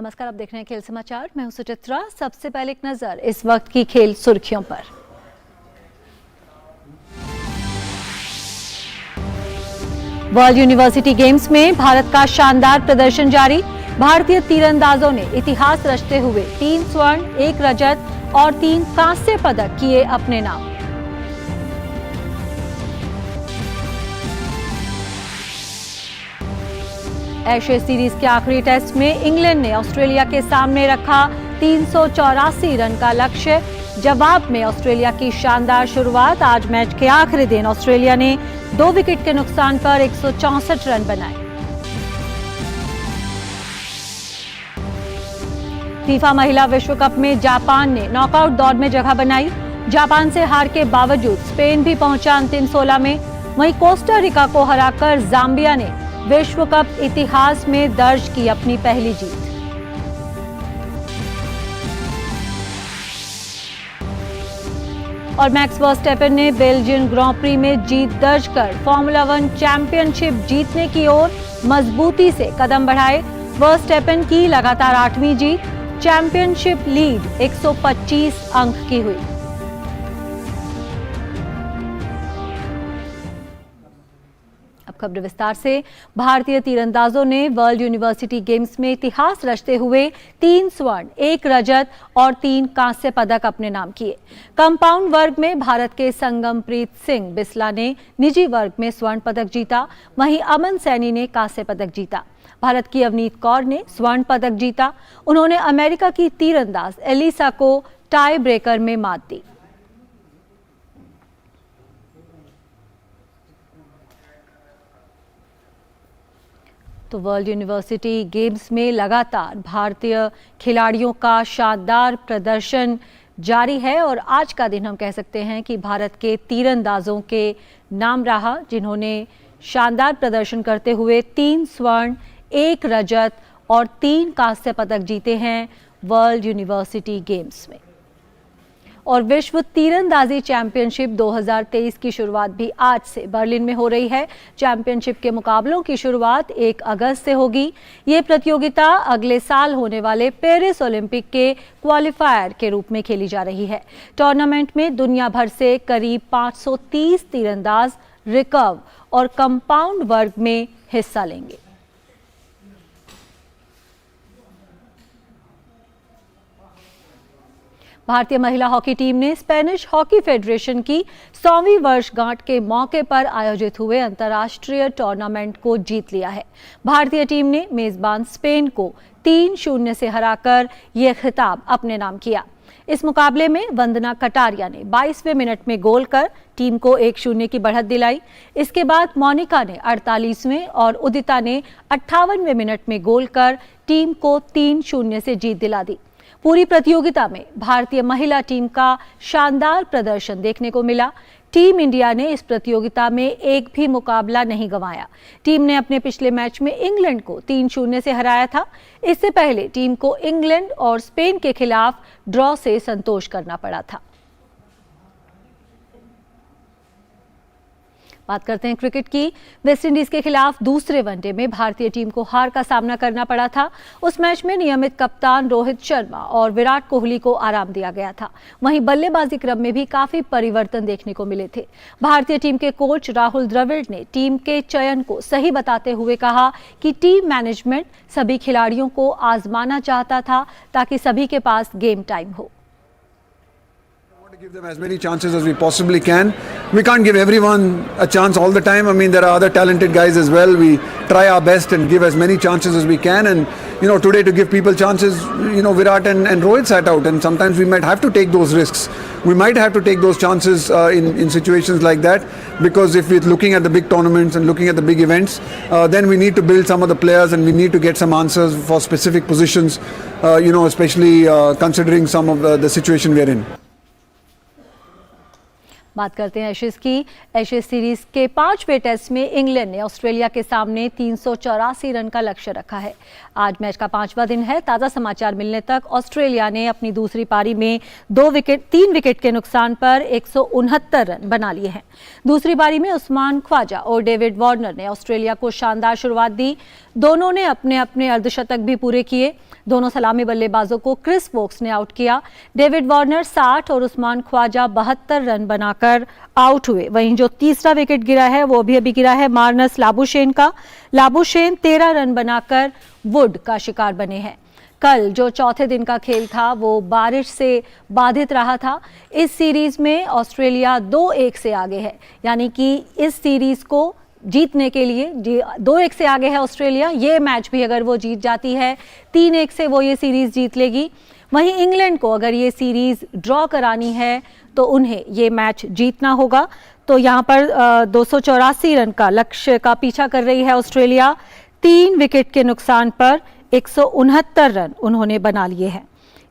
नमस्कार, आप देख रहे हैं खेल समाचार। मैं हूं सुचित्रा। सबसे पहले एक नजर इस वक्त की खेल सुर्खियों पर। वर्ल्ड यूनिवर्सिटी गेम्स में भारत का शानदार प्रदर्शन जारी। भारतीय तीरंदाजों ने इतिहास रचते हुए 3 स्वर्ण, 1 रजत और 3 कांस्य पदक किए अपने नाम। एशिया सीरीज के आखिरी टेस्ट में इंग्लैंड ने ऑस्ट्रेलिया के सामने रखा 384 रन का लक्ष्य। जवाब में ऑस्ट्रेलिया की शानदार शुरुआत। आज मैच के आखिरी दिन ऑस्ट्रेलिया ने 2 विकेट के नुकसान पर 164 रन बनाए। फीफा महिला विश्व कप में जापान ने नॉकआउट दौर में जगह बनाई। जापान से हार के बावजूद स्पेन भी पहुंचा अंतिम 16 में। वहीं कोस्टा रिका को हराकर जाम्बिया ने विश्व कप इतिहास में दर्ज की अपनी पहली जीत। और मैक्स वर्स्टैपेन ने बेल्जियन ग्रां प्री में जीत दर्ज कर फॉर्मूला 1 चैंपियनशिप जीतने की ओर मजबूती से कदम बढ़ाए। वर्स्टैपेन की लगातार 8वीं जीत। चैंपियनशिप लीड 125 अंक की हुई। खबर विस्तार से। भारतीय तीरंदाजों ने वर्ल्ड यूनिवर्सिटी गेम्स में इतिहास रचते हुए 3 स्वर्ण, 1 रजत और 3 कांस्य पदक अपने नाम किए। कंपाउंड वर्ग में भारत के संगमप्रीत सिंह बिस्ला ने निजी वर्ग में स्वर्ण पदक जीता। वहीं अमन सैनी ने कांस्य पदक जीता। भारत की अवनीत कौर ने स्वर्ण पदक जीता। उन्होंने अमेरिका की तीरंदाज एलिसा को टाई ब्रेकर में मात दी। तो वर्ल्ड यूनिवर्सिटी गेम्स में लगातार भारतीय खिलाड़ियों का शानदार प्रदर्शन जारी है और आज का दिन हम कह सकते हैं कि भारत के तीरंदाजों के नाम रहा, जिन्होंने शानदार प्रदर्शन करते हुए 3 स्वर्ण, 1 रजत और 3 कांस्य पदक जीते हैं वर्ल्ड यूनिवर्सिटी गेम्स में। और विश्व तीरंदाजी चैंपियनशिप 2023 की शुरुआत भी आज से बर्लिन में हो रही है। चैंपियनशिप के मुकाबलों की शुरुआत 1 अगस्त से होगी। ये प्रतियोगिता अगले साल होने वाले पेरिस ओलंपिक के क्वालिफायर के रूप में खेली जा रही है। टूर्नामेंट में दुनिया भर से करीब 530 तीरंदाज रिकर्व और कंपाउंड वर्ग में हिस्सा लेंगे। भारतीय महिला हॉकी टीम ने स्पेनिश हॉकी फेडरेशन की 100वीं वर्षगांठ के मौके पर आयोजित हुए अंतर्राष्ट्रीय टूर्नामेंट को जीत लिया है। भारतीय टीम ने मेजबान स्पेन को 3-0 से हराकर यह खिताब अपने नाम किया। इस मुकाबले में वंदना कटारिया ने 22वें मिनट में गोल कर टीम को 1-0 की बढ़त दिलाई। इसके बाद मोनिका ने 48वें और उदिता ने 58वें मिनट में गोल कर टीम को 3-0 से जीत दिला दी। पूरी प्रतियोगिता में भारतीय महिला टीम का शानदार प्रदर्शन देखने को मिला। टीम इंडिया ने इस प्रतियोगिता में एक भी मुकाबला नहीं गंवाया। टीम ने अपने पिछले मैच में इंग्लैंड को 3-0 से हराया था। इससे पहले टीम को इंग्लैंड और स्पेन के खिलाफ ड्रॉ से संतोष करना पड़ा था। बात करते हैं क्रिकेट की। वेस्टइंडीज के खिलाफ दूसरे वनडे में भारतीय टीम को हार का सामना करना पड़ा था। उस मैच में नियमित कप्तान रोहित शर्मा और विराट कोहली को आराम दिया गया था। वहीं बल्लेबाजी क्रम में भी काफी परिवर्तन देखने को मिले थे। भारतीय टीम के कोच राहुल द्रविड़ ने टीम के चयन को सही बताते हुए कहा कि टीम मैनेजमेंट सभी खिलाड़ियों को आजमाना चाहता था ताकि सभी के पास गेम टाइम हो। Give them as many chances as we possibly can. We can't give everyone a chance all the time. I mean, there are other talented guys as well. We try our best and give as many chances as we can. And, today to give people chances, Virat and Rohit sat out. And sometimes we might have to take those risks. We might have to take those chances in situations like that. Because if we're looking at the big tournaments and looking at the big events, then we need to build some of the players and we need to get some answers for specific positions, especially considering some of the situation we're in. बात करते हैं Ashes की। Ashes series के 5वें test में England ने Australia के सामने 384 रन का लक्ष्य रखा है। आज मैच का 5वां दिन है। ताज़ा समाचार मिलने तक ऑस्ट्रेलिया ने अपनी दूसरी पारी में 3 विकेट के नुकसान पर 169 रन बना लिए हैं। दूसरी पारी में उस्मान ख्वाजा और डेविड वार्नर ने ऑस्ट्रेलिया को शानदार शुरुआत दी। दोनों ने अपने अपने अर्धशतक भी पूरे किए। दोनों सलामी बल्लेबाजों को क्रिस वोक्स ने आउट किया। डेविड वार्नर 60 और उस्मान ख्वाजा 72 रन बनाकर आउट हुए। वहीं जो तीसरा विकेट गिरा है वो अभी गिरा है मार्नस लाबुशेन का। लाबुशेन 13 रन बनाकर वुड का शिकार बने हैं। कल जो चौथे दिन का खेल था वो बारिश से बाधित रहा था। इस सीरीज में ऑस्ट्रेलिया 2-1 से आगे है, यानी कि इस सीरीज को जीतने के लिए 2-1 से आगे है ऑस्ट्रेलिया। ये मैच भी अगर वो जीत जाती है 3-1 से वो ये सीरीज जीत लेगी। वहीं इंग्लैंड को अगर ये सीरीज ड्रॉ करानी है तो उन्हें ये मैच जीतना होगा। तो यहाँ पर 284 रन का लक्ष्य का पीछा कर रही है ऑस्ट्रेलिया। 3 विकेट के नुकसान पर 169 रन उन्होंने बना लिए हैं,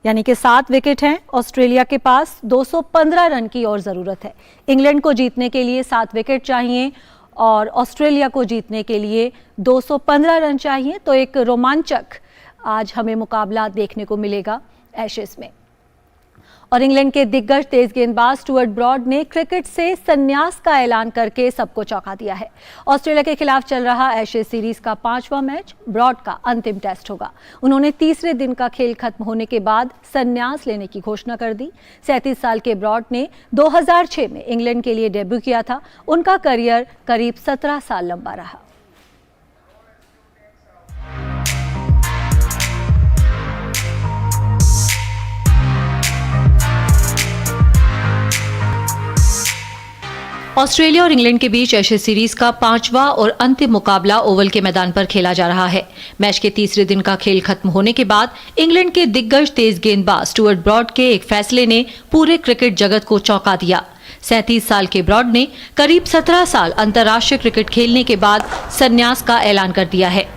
यानी कि 7 विकेट हैं ऑस्ट्रेलिया के पास। 215 रन की और ज़रूरत है। इंग्लैंड को जीतने के लिए 7 विकेट चाहिए और ऑस्ट्रेलिया को जीतने के लिए 215 रन चाहिए। तो एक रोमांचक आज हमें मुकाबला देखने को मिलेगा एशेज में। और इंग्लैंड के दिग्गज तेज गेंदबाज स्टुअर्ट ब्रॉड ने क्रिकेट से संन्यास का ऐलान करके सबको चौंका दिया है। ऑस्ट्रेलिया के खिलाफ चल रहा एशेज सीरीज का 5वां मैच ब्रॉड का अंतिम टेस्ट होगा। उन्होंने तीसरे दिन का खेल खत्म होने के बाद संन्यास लेने की घोषणा कर दी। 37 साल के ब्रॉड ने 2006 में इंग्लैंड के लिए डेब्यू किया था। उनका करियर करीब 17 साल लंबा रहा। ऑस्ट्रेलिया और इंग्लैंड के बीच एशेज सीरीज का 5वां और अंतिम मुकाबला ओवल के मैदान पर खेला जा रहा है। मैच के तीसरे दिन का खेल खत्म होने के बाद इंग्लैंड के दिग्गज तेज गेंदबाज स्टुअर्ट ब्रॉड के एक फैसले ने पूरे क्रिकेट जगत को चौंका दिया। 37 साल के ब्रॉड ने करीब 17 साल अंतर्राष्ट्रीय क्रिकेट खेलने के बाद संन्यास का ऐलान कर दिया है।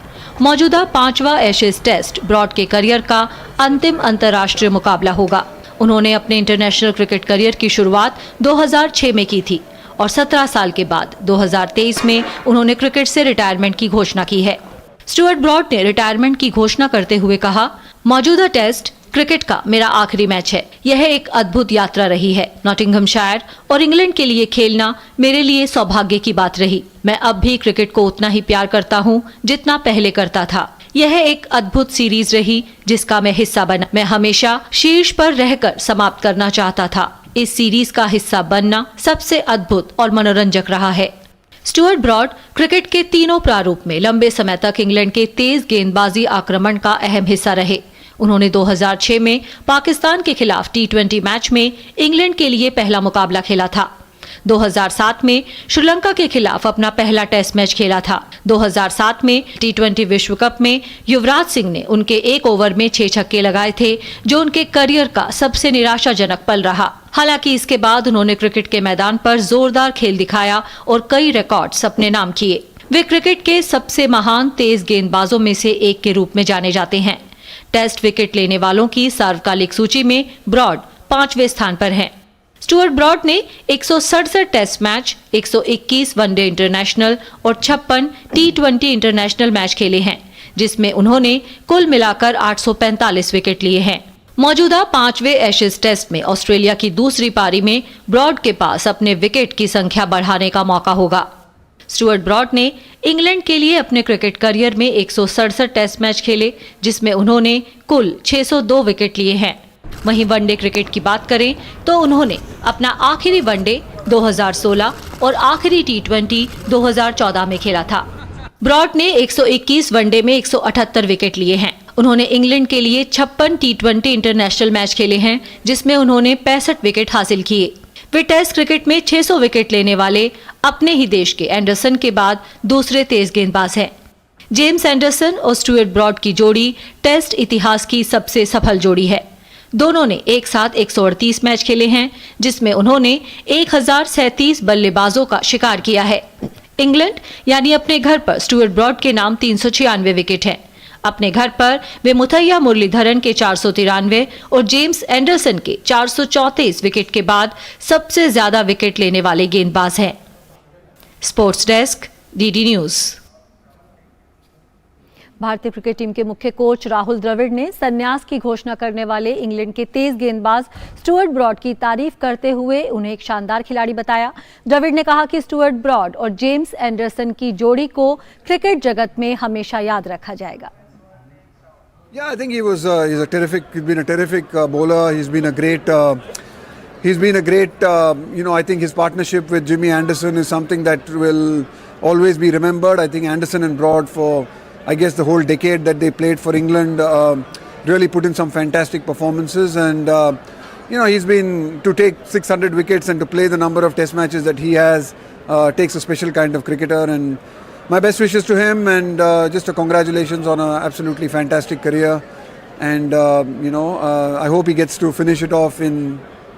मौजूदा 5वां एशेज टेस्ट ब्रॉड के करियर का अंतिम अंतर्राष्ट्रीय मुकाबला होगा। उन्होंने अपने इंटरनेशनल क्रिकेट करियर की शुरुआत 2006 में की थी और 17 साल के बाद 2023 में उन्होंने क्रिकेट से रिटायरमेंट की घोषणा की है। स्टुअर्ट ब्रॉड ने रिटायरमेंट की घोषणा करते हुए कहा, मौजूदा टेस्ट क्रिकेट का मेरा आखिरी मैच है। यह एक अद्भुत यात्रा रही है। नॉटिंघमशायर और इंग्लैंड के लिए खेलना मेरे लिए सौभाग्य की बात रही। मैं अब भी क्रिकेट को उतना ही प्यार करता हूं जितना पहले करता था। यह एक अद्भुत सीरीज रही जिसका मैं हिस्सा बना। मैं हमेशा शीर्ष पर रहकर समाप्त करना चाहता था। इस सीरीज का हिस्सा बनना सबसे अद्भुत और मनोरंजक रहा है। स्टुअर्ट ब्रॉड क्रिकेट के तीनों प्रारूप में लंबे समय तक इंग्लैंड के तेज गेंदबाजी आक्रमण का अहम हिस्सा रहे। उन्होंने 2006 में पाकिस्तान के खिलाफ T20 मैच में इंग्लैंड के लिए पहला मुकाबला खेला था। 2007 में श्रीलंका के खिलाफ अपना पहला टेस्ट मैच खेला था। 2007 में T20 विश्व कप में युवराज सिंह ने उनके 1 ओवर में 6 छक्के लगाए थे, जो उनके करियर का सबसे निराशाजनक पल रहा। हालांकि इसके बाद उन्होंने क्रिकेट के मैदान पर जोरदार खेल दिखाया और कई रिकॉर्ड्स अपने नाम किए। वे क्रिकेट के सबसे महान तेज गेंदबाजों में से एक के रूप में जाने जाते हैं। टेस्ट विकेट लेने वालों की सार्वकालिक सूची में ब्रॉड 5वें स्थान पर हैं। स्टुअर्ट ब्रॉड ने 167 टेस्ट मैच, 121 वनडे इंटरनेशनल और 56 T20 इंटरनेशनल मैच खेले हैं, जिसमें उन्होंने कुल मिलाकर 845 विकेट लिए हैं। मौजूदा 5वें एशेज टेस्ट में ऑस्ट्रेलिया की दूसरी पारी में ब्रॉड के पास अपने विकेट की संख्या बढ़ाने का मौका होगा। स्टुअर्ट ब्रॉड ने इंग्लैंड के लिए अपने क्रिकेट करियर में 167 टेस्ट मैच खेले, जिसमें उन्होंने कुल 602 विकेट लिए हैं। वहीं वनडे क्रिकेट की बात करें तो उन्होंने अपना आखिरी वनडे 2016 और आखिरी T20 2014 में खेला था। ब्रॉड ने 121 वनडे में 178 विकेट लिए हैं। उन्होंने इंग्लैंड के लिए 56 T20 इंटरनेशनल मैच खेले हैं, जिसमें उन्होंने 65 विकेट हासिल किए। वे टेस्ट क्रिकेट में 600 विकेट लेने वाले अपने ही देश के एंडरसन के बाद दूसरे तेज गेंदबाज हैं। जेम्स एंडरसन और स्टुअर्ट ब्रॉड की जोड़ी टेस्ट इतिहास की सबसे सफल जोड़ी है। दोनों ने एक साथ 138 मैच खेले हैं, जिसमें उन्होंने 1037 बल्लेबाजों का शिकार किया है। इंग्लैंड यानी अपने घर पर स्टुअर्ट ब्रॉड के नाम 396 विकेट हैं। अपने घर पर वे मुथैया मुरलीधरन के 493 और जेम्स एंडरसन के 434 विकेट के बाद सबसे ज्यादा विकेट लेने वाले गेंदबाज हैं। Sports desk, DD news. भारतीय क्रिकेट टीम के मुख्य कोच राहुल द्रविड़ ने संन्यास की घोषणा करने वाले इंग्लैंड के तेज गेंदबाज स्टुअर्ट ब्रॉड की तारीफ करते हुए उन्हें एक शानदार खिलाड़ी बताया। द्रविड़ ने कहा कि स्टुअर्ट ब्रॉड और जेम्स एंडरसन की जोड़ी को क्रिकेट जगत में हमेशा याद रखा जाएगा। Yeah, I think he's been a terrific bowler. He's been a great, I think his partnership with Jimmy Anderson is something that will always be remembered. I think Anderson and Broad for, I guess, the whole decade that they played for England really put in some fantastic performances, and he's been to take 600 wickets and to play the number of test matches that he has takes a special kind of cricketer, and my best wishes to him, and just a congratulations on an absolutely fantastic career, and I hope he gets to finish it off in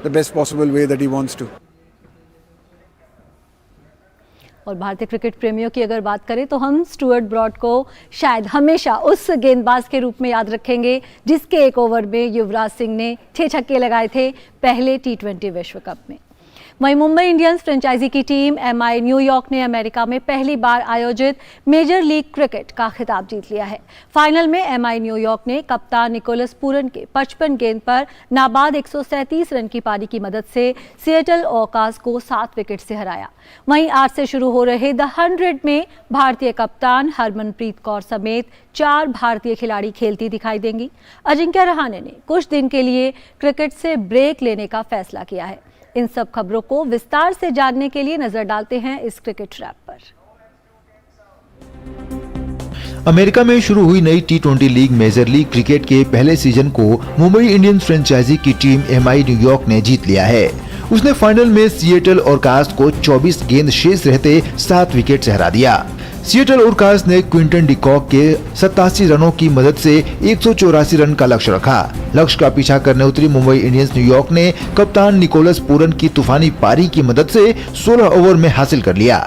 the best possible way that he wants to. और भारतीय cricket प्रेमियों की अगर बात करें तो हम Stuart broad को शायद हमेशा उस गेंदबाज के रूप में याद रखेंगे जिसके एक ओवर में युवराज सिंह ने 6 छक्के लगाए थे पहले T20 विश्व कप में। वहीं मुंबई इंडियंस फ्रेंचाइजी की टीम MI न्यूयॉर्क ने अमेरिका में पहली बार आयोजित मेजर लीग क्रिकेट का खिताब जीत लिया है। फाइनल में MI न्यूयॉर्क ने कप्तान निकोलस पूरन के 55 गेंद पर नाबाद 137 रन की पारी की मदद से सिएटल ओकास को 7 विकेट से हराया। वहीं आज से शुरू हो रहे द 100 में भारतीय कप्तान हरमनप्रीत कौर समेत 4 भारतीय खिलाड़ी खेलती दिखाई देंगी। अजिंक्य रहाणे ने कुछ दिन के लिए क्रिकेट से ब्रेक लेने का फैसला किया है। इन सब खबरों को विस्तार से जानने के लिए नजर डालते हैं इस क्रिकेट रैप पर। अमेरिका में शुरू हुई नई T20 league major league cricket के पहले सीजन को मुंबई इंडियंस फ्रेंचाइजी की टीम MI न्यूयॉर्क ने जीत लिया है। उसने फाइनल में सिएटल ओरकास को 24 गेंद शेष रहते 7 विकेट से हरा दिया। सिएटल ओरकास ने क्विंटन डिकॉक के 87 रनों की मदद से 184 रन का लक्ष्य रखा। लक्ष्य का पीछा करने उतरी मुंबई इंडियंस न्यूयॉर्क ने कप्तान निकोलस पूरन की तूफानी पारी की मदद से 16 ओवर में हासिल कर लिया।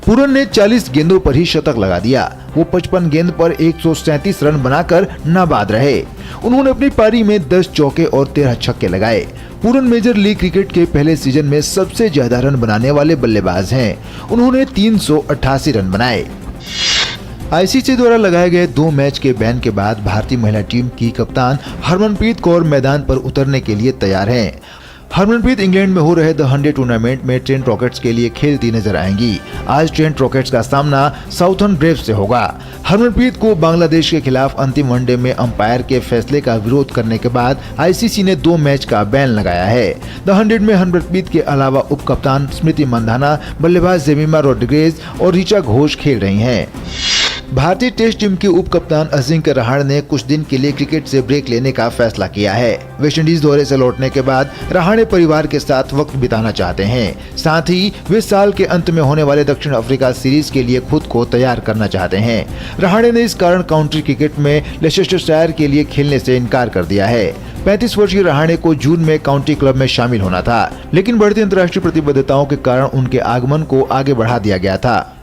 पूरन ने 40 गेंदों पर ही शतक लगा दिया। वो 55 गेंद पर 137 रन बनाकर नाबाद रहे। उन्होंने अपनी पारी में 10 चौके और 13 छक्के लगाए। पूरन मेजर लीग क्रिकेट के पहले सीजन में सबसे ज्यादा रन बनाने वाले बल्लेबाज हैं। उन्होंने 388 रन बनाए। आईसीसी द्वारा लगाए गए 2 मैच के बैन के बाद भारतीय महिला टीम की कप्तान हरमनप्रीत कौर मैदान पर उतरने के लिए तैयार हैं। हरमनप्रीत इंग्लैंड में हो रहे द 100 टूर्नामेंट में ट्रेंट रॉकेट्स के लिए खेलती नजर आएंगी। आज ट्रेंट रॉकेट्स का सामना साउथर्न ब्रेव्स से होगा। हरमनप्रीत को बांग्लादेश के खिलाफ अंतिम वनडे में अंपायर के फैसले का विरोध करने के बाद आईसीसी ने 2 मैच का बैन लगाया है। द 100 में हरमनप्रीत के अलावा उप कप्तान स्मृति मंधाना, बल्लेबाज जेमिमा रोड्रिगेज और ऋचा घोष खेल रही हैं। भारतीय टेस्ट टीम के उप कप्तान अजिंक्य रहाणे ने कुछ दिन के लिए क्रिकेट से ब्रेक लेने का फैसला किया है। वेस्टइंडीज दौरे से लौटने के बाद रहाणे परिवार के साथ वक्त बिताना चाहते हैं। साथ ही वे साल के अंत में होने वाले दक्षिण अफ्रीका सीरीज के लिए खुद को तैयार करना चाहते हैं। रहाणे ने इस कारण काउंटी क्रिकेट में लेस्टेस्टरशायर के लिए खेलने से इनकार कर दिया है। 35 वर्षीय रहाणे को जून में काउंटी क्लब में शामिल होना था, लेकिन बढ़ती अंतर्राष्ट्रीय प्रतिबद्धताओं के कारण उनके आगमन को आगे बढ़ा दिया गया था।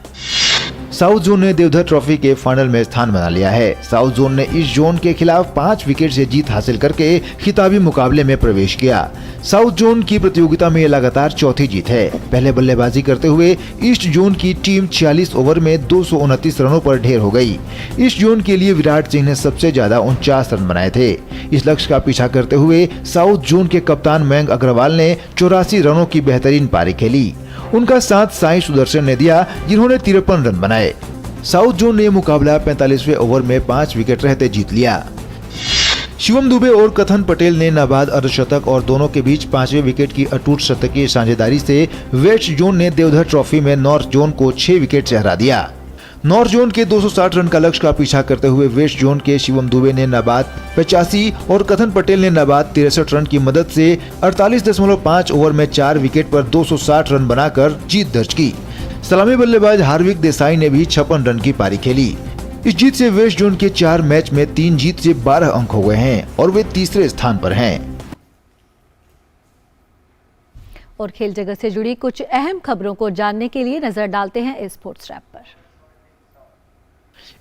साउथ जोन ने देवधर ट्रॉफी के फाइनल में स्थान बना लिया है। साउथ जोन ने ईस्ट जोन के खिलाफ 5 विकेट से जीत हासिल करके खिताबी मुकाबले में प्रवेश किया। साउथ जोन की प्रतियोगिता में ये लगातार चौथी जीत है। पहले बल्लेबाजी करते हुए ईस्ट जोन की टीम 46 ओवर में 229 रनों पर ढेर हो गई। ईस्ट जोन के लिए विराट सिंह ने सबसे ज्यादा 49 रन बनाए थे। इस लक्ष्य का पीछा करते हुए साउथ जोन के कप्तान मयंक अग्रवाल ने 84 रनों की बेहतरीन पारी खेली। उनका साथ साई सुदर्शन ने दिया, जिन्होंने 53 रन बनाए। साउथ जोन ने मुकाबला 45वें ओवर में 5 विकेट रहते जीत लिया। शिवम दुबे और कथन पटेल ने नाबाद अर्धशतक और दोनों के बीच 5वें विकेट की अटूट शतकीय साझेदारी से वेस्ट जोन ने देवधर ट्रॉफी में नॉर्थ जोन को 6 विकेट से हरा दिया। नॉर्थ जोन के 260 रन का लक्ष्य का पीछा करते हुए वेस्ट जोन के शिवम दुबे ने नाबाद 85 और कथन पटेल ने नाबाद 63 रन की मदद से 48.5 ओवर में 4 विकेट पर 260 रन बनाकर जीत दर्ज की। सलामी बल्लेबाज हार्विक देसाई ने भी 56 रन की पारी खेली। इस जीत से वेस्ट जोन के 4 मैच में 3 जीत से 12 अंक हो गए हैं और वे तीसरे स्थान पर हैं। और खेल जगत से जुड़ी कुछ अहम खबरों को जानने के लिए नजर डालते हैं इस स्पोर्ट्स रैप पर।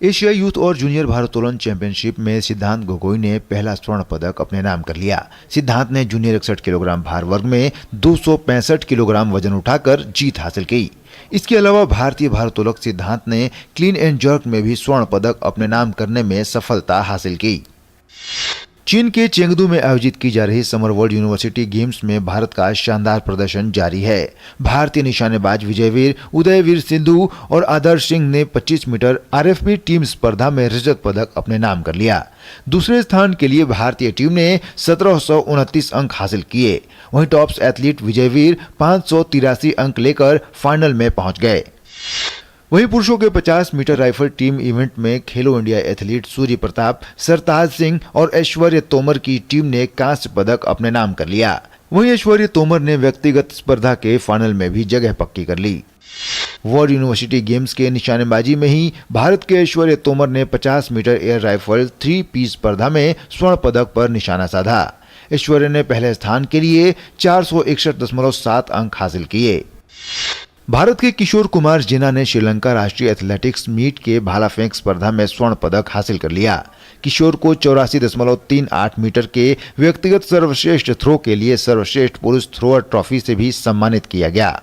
एशिया यूथ और जूनियर भारोत्तोलन चैंपियनशिप में सिद्धांत गोगोई ने पहला स्वर्ण पदक अपने नाम कर लिया। सिद्धांत ने जूनियर 61 किलोग्राम भार वर्ग में 265 किलोग्राम वजन उठाकर जीत हासिल की। इसके अलावा भारतीय भारोत्तोलक सिद्धांत ने क्लीन एंड जर्क में भी स्वर्ण पदक अपने नाम करने में सफलता हासिल की। चीन के चेंगदू में आयोजित की जा रही समर वर्ल्ड यूनिवर्सिटी गेम्स में भारत का शानदार प्रदर्शन जारी है। भारतीय निशानेबाज विजयवीर, उदयवीर सिंधु और आदर्श सिंह ने 25 मीटर आरएफपी टीम स्पर्धा में रजत पदक अपने नाम कर लिया। दूसरे स्थान के लिए भारतीय टीम ने 1729 अंक हासिल किए। वहीं टॉप्स एथलीट विजयवीर 583 अंक लेकर फाइनल में पहुंच गए। वहीं पुरुषों के 50 मीटर राइफल टीम इवेंट में खेलो इंडिया एथलीट सूर्य प्रताप, सरताज सिंह और ऐश्वर्य तोमर की टीम ने कांस्य पदक अपने नाम कर लिया। वहीं ऐश्वर्य तोमर ने व्यक्तिगत स्पर्धा के फाइनल में भी जगह पक्की कर ली। वर्ल्ड यूनिवर्सिटी गेम्स के निशानेबाजी में ही भारत के ऐश्वर्य तोमर ने 50 मीटर एयर राइफल 3 पीस स्पर्धा में स्वर्ण पदक पर निशाना साधा। ऐश्वर्य ने पहले स्थान के लिए 461.7 अंक हासिल किए। भारत के किशोर कुमार जिना ने श्रीलंका राष्ट्रीय एथलेटिक्स मीट के भाला फेंक स्पर्धा में स्वर्ण पदक हासिल कर लिया। किशोर को 84.38 मीटर के व्यक्तिगत सर्वश्रेष्ठ थ्रो के लिए सर्वश्रेष्ठ पुरुष थ्रोअर ट्रॉफी से भी सम्मानित किया गया।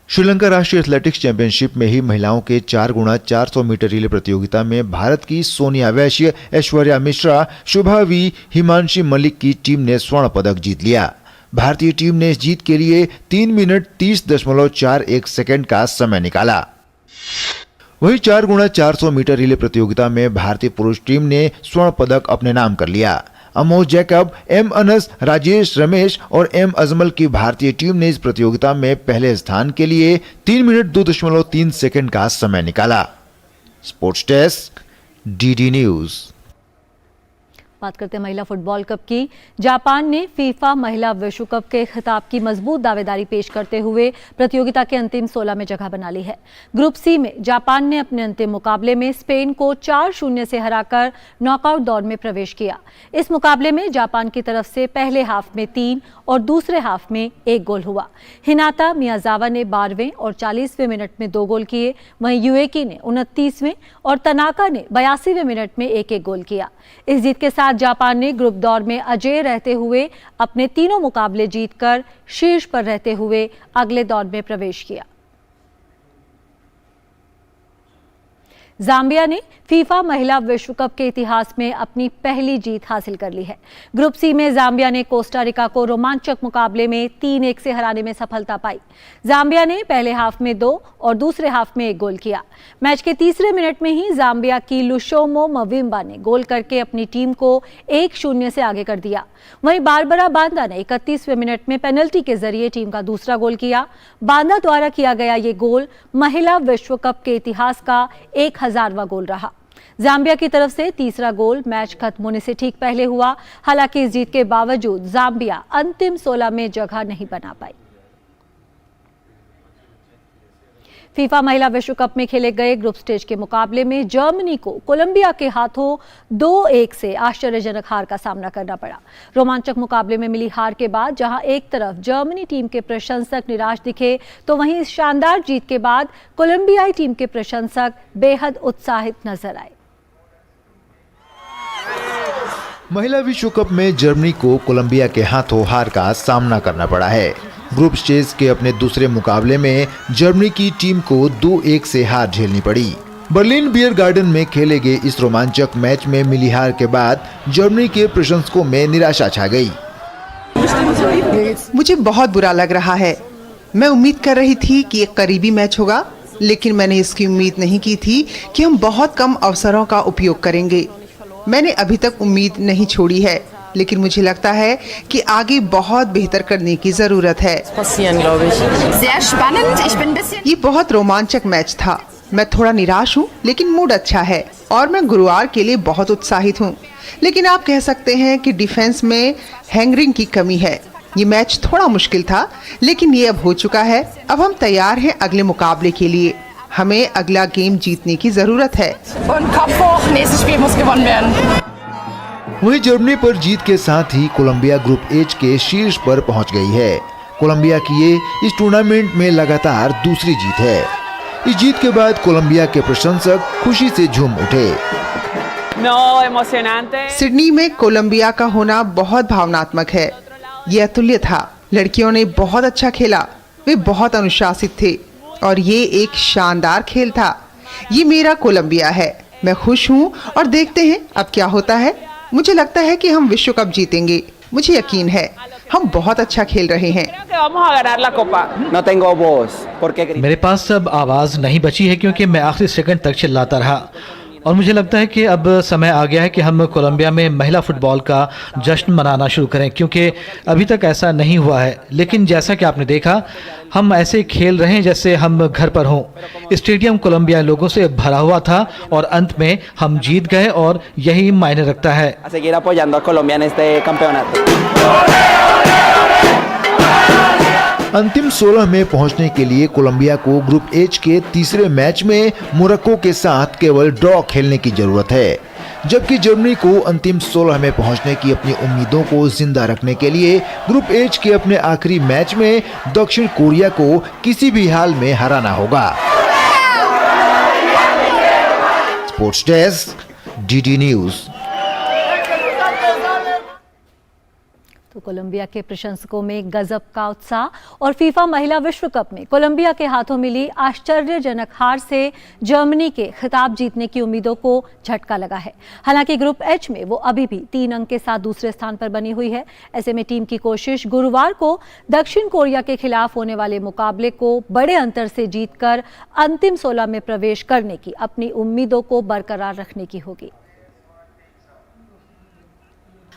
श्रीलंका राष्ट्रीय एथलेटिक्स चैंपियनशिप में ही महिलाओं के 4x400 मीटर रिले प्रतियोगिता में भारत की सोनिया वैश्य, ऐश्वर्या मिश्रा, शुभा वी, हिमांशी मलिक की टीम ने स्वर्ण पदक जीत लिया। भारतीय टीम ने इस जीत के लिए 3 मिनट 30.41 सेकंड का समय निकाला। वहीं 4x400 मीटर रिले प्रतियोगिता में भारतीय पुरुष टीम ने स्वर्ण पदक अपने नाम कर लिया। अमोज जैकब, एम अनस, राजेश रमेश और एम अजमल की भारतीय टीम ने इस प्रतियोगिता में पहले स्थान के लिए 3 मिनट 2.3 सेकंड का समय निकाला। Sports desk, DD news. बात करते हैं महिला फुटबॉल कप की। जापान ने फीफा महिला विश्व कप के खिताब की मजबूत दावेदारी पेश करते हुए प्रतियोगिता के अंतिम 16 में जगह बना ली है। ग्रुप सी में जापान ने अपने अंतिम मुकाबले में स्पेन को 4-0 से हराकर नॉकआउट दौर में प्रवेश किया। इस मुकाबले में जापान की तरफ से पहले हाफ में 3 और दूसरे हाफ में 1 गोल हुआ। हिनाता मियाजावा ने 12वें और 40वें मिनट में 2 गोल किए। वहीं यूएकी ने 29वें और तनाका ने 82वें मिनट में 1-1 गोल किया। इस जीत के साथ जापान ने ग्रुप दौर में अजेय रहते हुए अपने तीनों मुकाबले जीतकर शीर्ष पर रहते हुए अगले दौर में प्रवेश किया। जाम्बिया ने फीफा महिला विश्व कप के इतिहास में अपनी पहली जीत हासिल कर ली है। ग्रुप सी में जाम्बिया ने कोस्टा रिका को रोमांचक मुकाबले में 3-1 से हराने में सफलता पाई। जाम्बिया ने पहले हाफ में 2 और दूसरे हाफ में 1 गोल किया। मैच के तीसरे मिनट में ही जाम्बिया की लुशोमो मविम्बा ने गोल करके अपनी टीम को 1-0 से आगे कर दिया। वहीं बारबरा बांदा ने 31वें मिनट में पेनल्टी के जरिए टीम का दूसरा गोल किया। बांदा द्वारा किया गया ये गोल महिला विश्व कप के इतिहास का 1000वां गोल रहा। जाम्बिया की तरफ से तीसरा गोल मैच खत्म होने से ठीक पहले हुआ। हालांकि इस जीत के बावजूद जाम्बिया अंतिम 16 में जगह नहीं बना पाई। फीफा महिला विश्व कप में खेले गए ग्रुप स्टेज के मुकाबले में जर्मनी को कोलंबिया के हाथों 2-1 से आश्चर्यजनक हार का सामना करना पड़ा। रोमांचक मुकाबले में मिली हार के बाद जहां एक तरफ जर्मनी टीम के प्रशंसक निराश दिखे, तो वहीं इस शानदार जीत के बाद कोलंबियाई टीम के प्रशंसक बेहद उत्साहित नजर आए। महिला विश्व कप में जर्मनी को कोलंबिया के हाथों हार का सामना करना पड़ा है। ग्रुप स्टेज के अपने दूसरे मुकाबले में जर्मनी की टीम को 2-1 से हार झेलनी पड़ी। बर्लिन बियर गार्डन में खेले गए इस रोमांचक मैच में मिली हार के बाद जर्मनी के प्रशंसकों में निराशा छा गई। मुझे बहुत बुरा लग रहा है। मैं उम्मीद कर रही थी कि एक करीबी मैच होगा, लेकिन मैंने इसकी उम्मीद नहीं की थी कि हम बहुत कम अवसरों का उपयोग करेंगे। मैंने अभी तक उम्मीद नहीं छोड़ी है, लेकिन मुझे लगता है कि आगे बहुत बेहतर करने की जरूरत है। ये बहुत रोमांचक मैच था। मैं थोड़ा निराश हूँ, लेकिन मूड अच्छा है और मैं गुरुवार के लिए बहुत उत्साहित हूँ। लेकिन आप कह सकते हैं कि डिफेंस में हैंगरिंग की कमी है। ये मैच थोड़ा मुश्किल था, लेकिन ये अब हो चुका है। अब हम तैयार हैं अगले मुकाबले के लिए। हमें अगला गेम जीतने की जरूरत है। वहीं जर्मनी पर जीत के साथ ही कोलंबिया ग्रुप एच के शीर्ष पर पहुंच गई है। कोलंबिया की ये इस टूर्नामेंट में लगातार दूसरी जीत है। इस जीत के बाद कोलंबिया के प्रशंसक खुशी से झूम उठे। सिडनी में कोलंबिया का होना बहुत भावनात्मक है। ये अतुल्य था। लड़कियों ने बहुत अच्छा खेला, वे बहुत अनुशासित थे और ये एक शानदार खेल था। ये मेरा कोलंबिया है। मैं खुश हूँ और देखते हैं अब क्या होता है। मुझे लगता है कि हम विश्व कप जीतेंगे। मुझे यकीन है हम बहुत अच्छा खेल रहे हैं। मेरे पास अब आवाज़ नहीं बची है क्योंकि मैं आखिरी सेकंड तक चिल्लाता रहा और मुझे लगता है कि अब समय आ गया है कि हम कोलंबिया में महिला फुटबॉल का जश्न मनाना शुरू करें, क्योंकि अभी तक ऐसा नहीं हुआ है। लेकिन जैसा कि आपने देखा, हम ऐसे खेल रहे हैं जैसे हम घर पर हों। स्टेडियम कोलंबिया लोगों से भरा हुआ था और अंत में हम जीत गए और यही मायने रखता है। अंतिम 16 में पहुंचने के लिए कोलंबिया को ग्रुप एच के तीसरे मैच में मोरक्को के साथ केवल ड्रॉ खेलने की जरूरत है, जबकि जर्मनी को अंतिम 16 में पहुंचने की अपनी उम्मीदों को जिंदा रखने के लिए ग्रुप एच के अपने आखिरी मैच में दक्षिण कोरिया को किसी भी हाल में हराना होगा। Sports desk, DD news. तो कोलंबिया के प्रशंसकों में गजब का उत्साह और फीफा महिला विश्व कप में कोलंबिया के हाथों मिली आश्चर्यजनक हार से जर्मनी के खिताब जीतने की उम्मीदों को झटका लगा है। हालांकि ग्रुप एच में वो अभी भी 3 अंक के साथ दूसरे स्थान पर बनी हुई है। ऐसे में टीम की कोशिश गुरुवार को दक्षिण कोरिया के खिलाफ होने वाले मुकाबले को बड़े अंतर से जीतकर अंतिम 16 में प्रवेश करने की अपनी उम्मीदों को बरकरार रखने की होगी।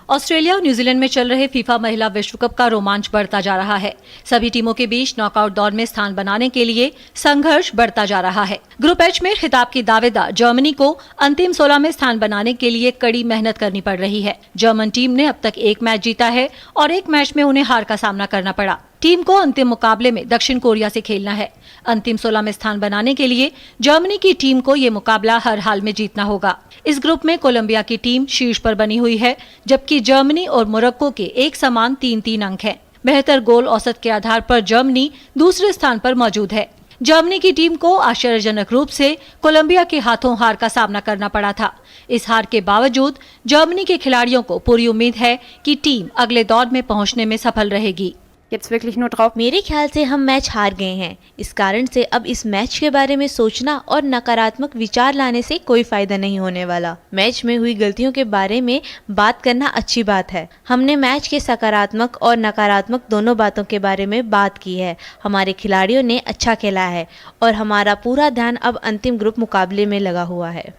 ऑस्ट्रेलिया और न्यूजीलैंड में चल रहे फीफा महिला विश्व कप का रोमांच बढ़ता जा रहा है। सभी टीमों के बीच नॉकआउट दौर में स्थान बनाने के लिए संघर्ष बढ़ता जा रहा है। ग्रुप एच में खिताब की दावेदार जर्मनी को अंतिम 16 में स्थान बनाने के लिए कड़ी मेहनत करनी पड़ रही है। जर्मन टीम ने अब तक 1 मैच जीता है और 1 मैच में उन्हें हार का सामना करना पड़ा। टीम को अंतिम मुकाबले में दक्षिण कोरिया से खेलना है। अंतिम 16 में स्थान बनाने के लिए जर्मनी की टीम को ये मुकाबला हर हाल में जीतना होगा। इस ग्रुप में कोलंबिया की टीम शीर्ष पर बनी हुई है, जबकि जर्मनी और मोरक्को के एक समान 3-3 अंक हैं। बेहतर गोल औसत के आधार पर जर्मनी दूसरे स्थान पर मौजूद है। जर्मनी की टीम को आश्चर्यजनक रूप से कोलंबिया के हाथों हार का सामना करना पड़ा था। इस हार के बावजूद जर्मनी के खिलाड़ियों को पूरी उम्मीद है कि टीम अगले दौर में पहुंचने में सफल रहेगी। मेरे ख्याल से हम मैच हार गए हैं। इस कारण से अब इस मैच के बारे में सोचना और नकारात्मक विचार लाने से कोई फायदा नहीं होने वाला। मैच में हुई गलतियों के बारे में बात करना अच्छी बात है। हमने मैच के सकारात्मक और नकारात्मक दोनों बातों के बारे में बात की है। हमारे खिलाड़ियों ने अच्छा खेला है और हमारा पूरा ध्यान अब अंतिम ग्रुप मुकाबले में लगा हुआ है।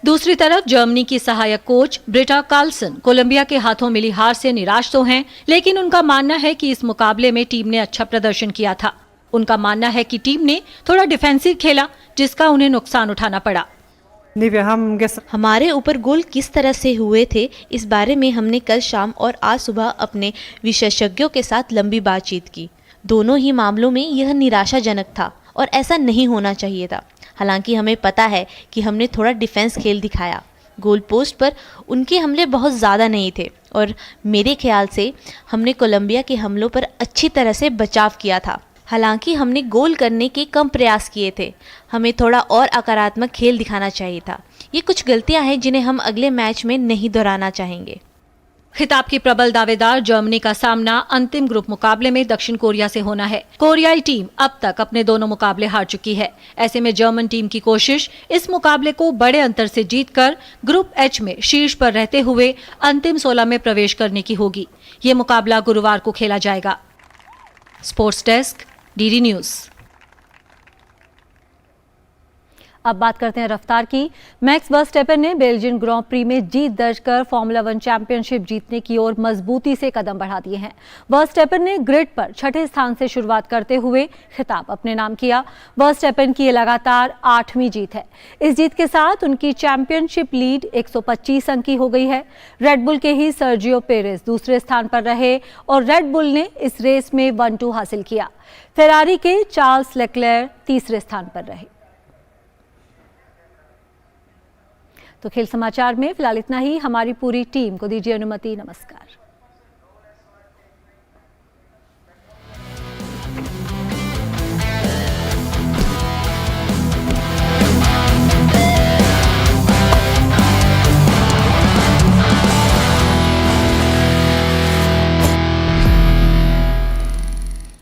दूसरी तरफ जर्मनी की सहायक कोच ब्रिटा कार्लसन कोलंबिया के हाथों मिली हार से निराश तो हैं, लेकिन उनका मानना है कि इस मुकाबले में टीम ने अच्छा प्रदर्शन किया था। उनका मानना है कि टीम ने थोड़ा डिफेंसिव खेला, जिसका उन्हें नुकसान उठाना पड़ा। हमारे ऊपर गोल किस तरह से हुए थे, इस बारे में हमने कल शाम और आज सुबह अपने विशेषज्ञों के साथ लंबी बातचीत की। दोनों ही मामलों में यह निराशाजनक था और ऐसा नहीं होना चाहिए था। हालांकि हमें पता है कि हमने थोड़ा डिफेंस खेल दिखाया। गोल पोस्ट पर उनके हमले बहुत ज़्यादा नहीं थे और मेरे ख्याल से हमने कोलंबिया के हमलों पर अच्छी तरह से बचाव किया था। हालांकि हमने गोल करने के कम प्रयास किए थे। हमें थोड़ा और सकारात्मक खेल दिखाना चाहिए था। ये कुछ गलतियां हैं जिन्हें हम अगले मैच में नहीं दोहराना चाहेंगे। खिताब की प्रबल दावेदार जर्मनी का सामना अंतिम ग्रुप मुकाबले में दक्षिण कोरिया से होना है। कोरियाई टीम अब तक अपने दोनों मुकाबले हार चुकी है। ऐसे में जर्मन टीम की कोशिश इस मुकाबले को बड़े अंतर से जीतकर ग्रुप एच में शीर्ष पर रहते हुए अंतिम 16 में प्रवेश करने की होगी। ये मुकाबला गुरुवार को खेला जाएगा। Sports desk, DD news. अब बात करते हैं रफ्तार की। मैक्स वर्स्टेपन ने बेल्जियन ग्रां प्री में जीत दर्ज कर फॉर्मूला 1 चैंपियनशिप जीतने की ओर मजबूती से कदम बढ़ा दिए हैं। वर्स्टेपन ने ग्रिड पर 6ठे स्थान से शुरुआत करते हुए खिताब अपने नाम किया। वर्स्टेपन की ये लगातार 8वीं जीत है। इस जीत के साथ उनकी चैंपियनशिप लीड 125 अंक की हो गई है। रेडबुल के ही सर्जियो पेरेज दूसरे स्थान पर रहे और रेडबुल ने इस रेस में 1-2 हासिल किया। फेरारी के चार्ल्स लेक्लेयर तीसरे स्थान पर रहे। तो खेल समाचार में फिलहाल इतना ही। हमारी पूरी टीम को दीजिए अनुमति। नमस्कार।